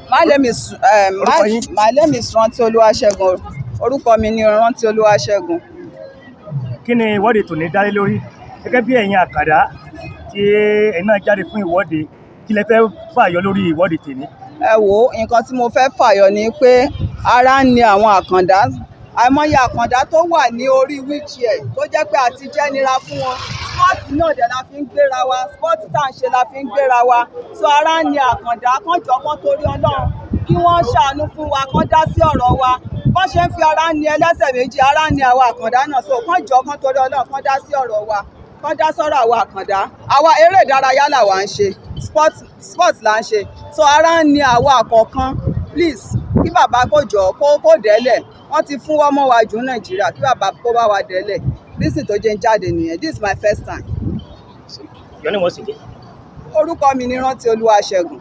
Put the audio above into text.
My name is Rántí Olúwaṣẹ́gun. Orúkọ mi ni Rántí Olúwaṣẹ́gun. Kí ni ìwọ́de tòní dá lé lórí? Gẹ́gẹ́ bí ẹ̀yin Àkàndá tí ẹ̀yin náà jáde fún ìwọ́de, kí lẹ fẹ́ fàyọ lórí ìwọ́de tòní? Ẹ wo nǹkan tí mo fẹ́ fàyọ ni pé ara ń ni àwọn Àkàndá. Àìmọye Àkàndá tó wà ní orí wheelchair tó jẹ́ pé àti jẹ́ nira fún wọn. Spọ́ọ̀tì náà dẹ̀ la fi ń gbéra wa, spọ́ọ̀tì tá à ń ṣe la fi ń gbéra wa. So ara ń ni Àkàndá, kán jọ kán torí Ọlọ́run kí wọ́n ṣàánú fún wa, kán dá sí ọ̀rọ̀ wa. Bọ́n ṣe ń fi ara ní ẹlẹ́sẹ̀ méjì, ara ní àwọn Àkàndá náà. So kán jọ kán torí Ọlọ́run, kán dá sí ọ̀rọ̀ wa, kán dá sọ́rọ̀ àwọn Àkàndá. Àwa eré ìdárayá làwa ń ṣe, sport là ń ṣe. So ara ní àwọn àkọ̀kan, please kí bàbá kó jọ kó délẹ̀. Wọ́n ti fún wọ́n mọ́ wa jù Nàìjíríà, kí bàbá kó bá wa délẹ̀. Reason tó jẹ́ ń jáde nìyẹn. This is my first time. Your name was again? Orúkọ mi ni Rántí Olúwaṣẹ́gun.